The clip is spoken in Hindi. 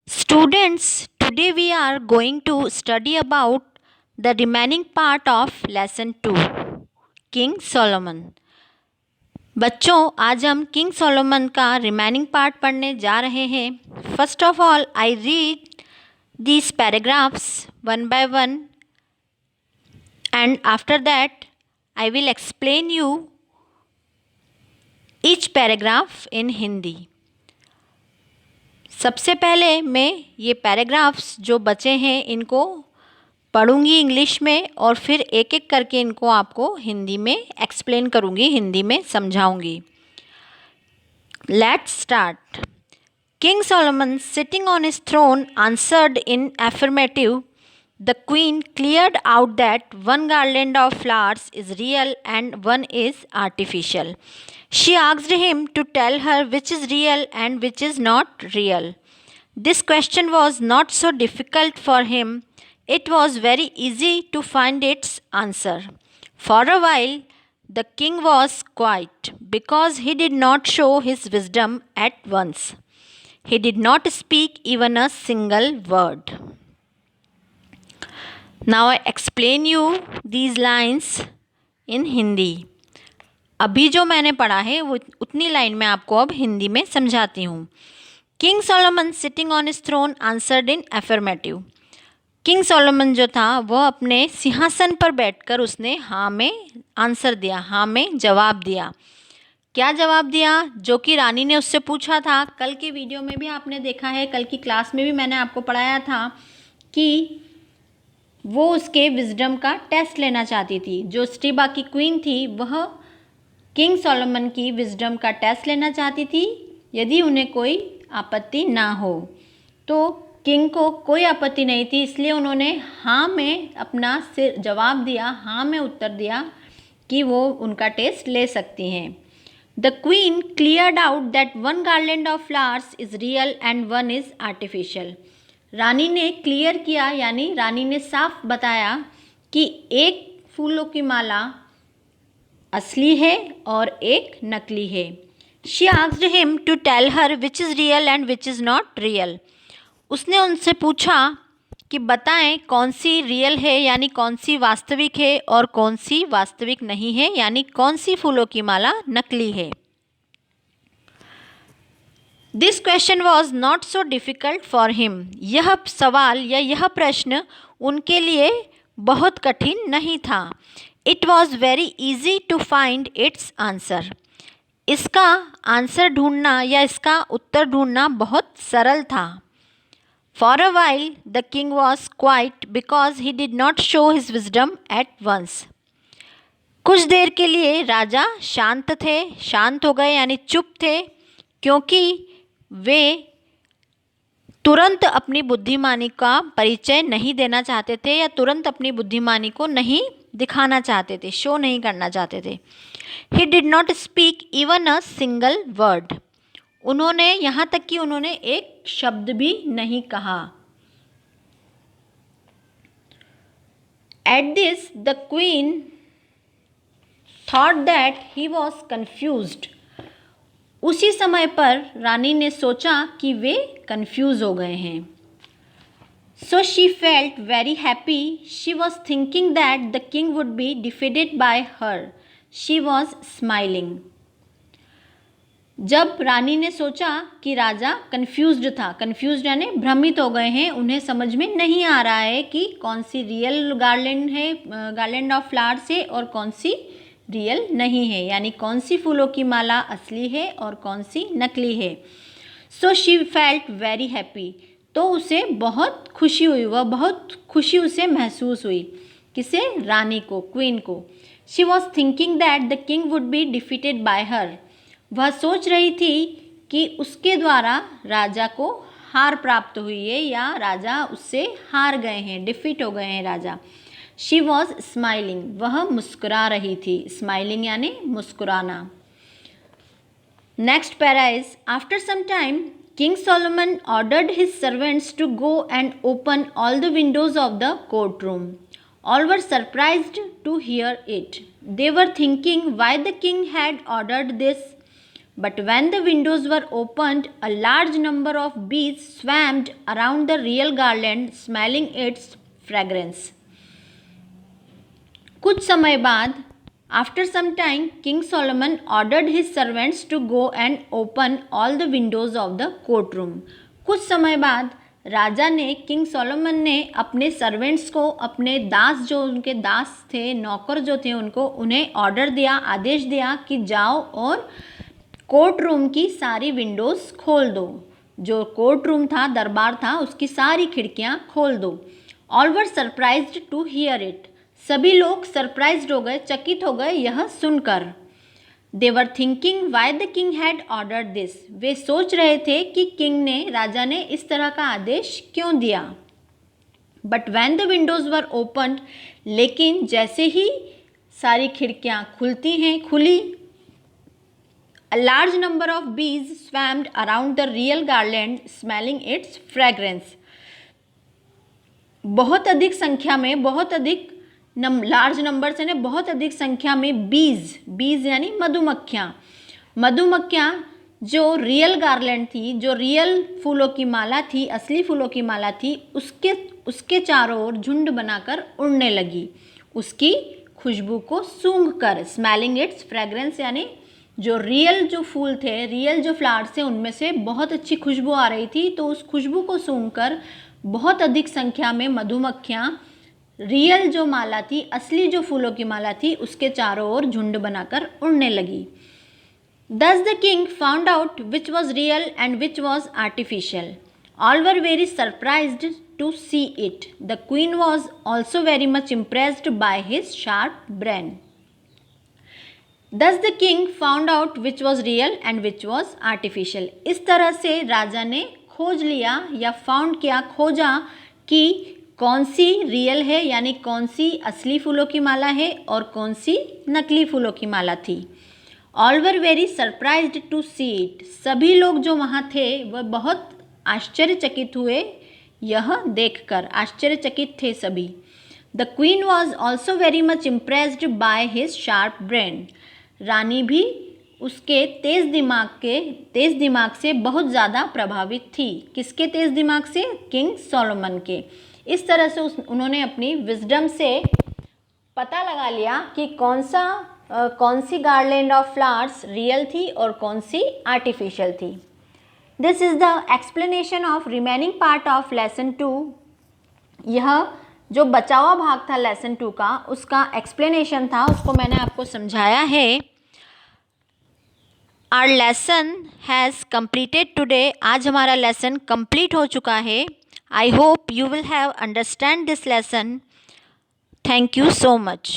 Students, today we are going to study about the remaining part of lesson 2, King Solomon. बच्चों, आज हम किंग सोलोमन का रिमेनिंग पार्ट पढ़ने जा रहे हैं. First of all I read these paragraphs one by one, and after that I will explain you each paragraph in Hindi. सबसे पहले मैं ये पैराग्राफ्स जो बचे हैं इनको पढ़ूंगी इंग्लिश में और फिर एक एक करके इनको आपको हिंदी में एक्सप्लेन करूंगी, हिंदी में समझाऊंगी. Let's start. King Solomon sitting on his throne answered in affirmative. The queen cleared out that one garland of flowers is real and one is artificial. She asked him to tell her which is real and which is not real. This question was not so difficult for him. It was very easy to find its answer. For a while, the king was quiet because he did not show his wisdom at once. He did not speak even a single word. Now I explain you these lines in Hindi. अभी जो मैंने पढ़ा है वो उतनी लाइन मैं आपको अब हिंदी में समझाती हूँ. King Solomon sitting on his throne answered in affirmative. King Solomon जो था वह अपने सिंहासन पर बैठकर उसने हाँ में आंसर दिया, हाँ में जवाब दिया. क्या जवाब दिया? जो कि रानी ने उससे पूछा था. कल के वीडियो में भी आपने देखा है, कल की क्लास में भी मैंने आपको पढ़ाया था कि वो उसके विजडम का टेस्ट लेना चाहती थी. जो स्टीबा की क्वीन थी वह किंग सोलोमन की विजडम का टेस्ट लेना चाहती थी यदि उन्हें कोई आपत्ति ना हो. तो किंग को कोई आपत्ति नहीं थी, इसलिए उन्होंने हाँ में अपना सिर जवाब दिया, हाँ में उत्तर दिया कि वो उनका टेस्ट ले सकती हैं. The queen cleared out that one garland of flowers is real and one is artificial. रानी ने क्लियर किया, यानी रानी ने साफ बताया कि एक फूलों की माला असली है और एक नकली है. She asked him to tell her which is real and which is not real. उसने उनसे पूछा कि बताएं कौन सी रियल है यानी कौन सी वास्तविक है और कौन सी वास्तविक नहीं है यानी कौन सी फूलों की माला नकली है. This question was not so difficult for him. यह सवाल या यह प्रश्न उनके लिए बहुत कठिन नहीं था. It was very easy to find its answer. इसका आंसर ढूंढना या इसका उत्तर ढूंढना बहुत सरल था. For a while the king was quiet because he did not show his wisdom at once. कुछ देर के लिए राजा शांत थे, शांत हो गए यानी चुप थे, क्योंकि वे तुरंत अपनी बुद्धिमानी का परिचय नहीं देना चाहते थे या तुरंत अपनी बुद्धिमानी को नहीं दिखाना चाहते थे, शो नहीं करना चाहते थे. ही did not speak even a single word. उन्होंने यहाँ तक कि उन्होंने एक शब्द भी नहीं कहा. At this the queen thought that he was confused. उसी समय पर रानी ने सोचा कि वे कंफ्यूज हो गए हैं. So she felt very happy. She was thinking that the king would be defeated by her. She was smiling. जब रानी ने सोचा कि राजा कंफ्यूज्ड था, कंफ्यूज्ड यानी भ्रमित हो गए हैं, उन्हें समझ में नहीं आ रहा है कि कौन सी रियल गार्लैंड है, गार्लैंड ऑफ फ्लावर्स है और कौन सी रियल नहीं है, यानी कौन सी फूलों की माला असली है और कौन सी नकली है. So she felt very happy. तो उसे बहुत खुशी हुई, वह बहुत खुशी उसे महसूस हुई. किसे? रानी को, क्वीन को. She was thinking that the king would be defeated by हर. वह सोच रही थी कि उसके द्वारा राजा को हार प्राप्त हुई है या राजा उससे हार गए हैं, डिफीट हो गए हैं राजा. She was smiling. वह मुस्कुरा रही थी. स्माइलिंग यानी मुस्कुराना. Next para is after some time King Solomon ordered his servants to go and open all the windows of the court room. All were surprised to hear it. They were thinking why the king had ordered this. But when the windows were opened, a large number of bees swarmed around the real garland, smelling its fragrance. कुछ समय बाद, after some time, King Solomon ordered his servants to go and open all the windows of the courtroom. कुछ समय बाद राजा ने, किंग सोलोमन ने अपने सर्वेंट्स को, अपने दास, जो उनके दास थे, नौकर जो थे, उन्हें ऑर्डर दिया, आदेश दिया कि जाओ और कोर्ट रूम की सारी विंडोज़ खोल दो. जो कोर्ट रूम था, दरबार था, उसकी सारी खिड़कियां खोल दो. All were surprised to hear it. सभी लोग सरप्राइज्ड हो गए, चकित हो गए यह सुनकर. They were thinking why the king had ordered this. वे सोच रहे थे कि किंग ने, राजा ने इस तरह का आदेश क्यों दिया. But when the Windows were opened, लेकिन जैसे ही सारी खिड़कियां खुली, a large number of bees swarmed around the real garland, smelling its fragrance. बहुत अधिक संख्या में, लार्ज नंबर से ने बहुत अधिक संख्या में बीज यानी मधुमक्खियाँ जो रियल गार्लैंड थी, जो रियल फूलों की माला थी, असली फूलों की माला थी, उसके चारों ओर झुंड बनाकर उड़ने लगी, उसकी खुशबू को सूंघ कर. स्मेलिंग इट्स फ्रेग्रेंस यानी जो फूल थे, रियल जो फ्लावर्स थे, उनमें से बहुत अच्छी खुशबू आ रही थी. तो उस खुशबू को सूंघकर बहुत अधिक संख्या में मधुमक्खियाँ रियल जो माला थी, असली जो फूलों की माला थी, उसके चारों ओर झुंड बनाकर उड़ने लगी. Thus the king found out which was real and which was artificial. All were very surprised to see it. The queen was also very much impressed by his sharp brain. Thus the king found out which was real and which was artificial. इस तरह से राजा ने खोज लिया या फाउंड किया, खोजा कि कौन सी रियल है यानी कौन सी असली फूलों की माला है और कौन सी नकली फूलों की माला थी. All were very surprised to see it. सभी लोग जो वहाँ थे वह बहुत आश्चर्यचकित हुए यह देखकर, आश्चर्यचकित थे सभी. The queen was also very much impressed by his sharp brain. रानी भी उसके तेज़ दिमाग से बहुत ज़्यादा प्रभावित थी. किसके तेज़ दिमाग से? किंग सोलोमन के. इस तरह से उन्होंने अपनी विजडम से पता लगा लिया कि कौन सी गार्लैंड ऑफ फ्लावर्स रियल थी और कौन सी आर्टिफिशियल थी. This is the explanation of remaining part of lesson 2. यह जो बचा हुआ भाग था लेसन 2 का, उसका एक्सप्लेनेशन था, उसको मैंने आपको समझाया है. Our lesson has completed today. आज हमारा लेसन कंप्लीट हो चुका है. I hope you will have understand this lesson. Thank you so much.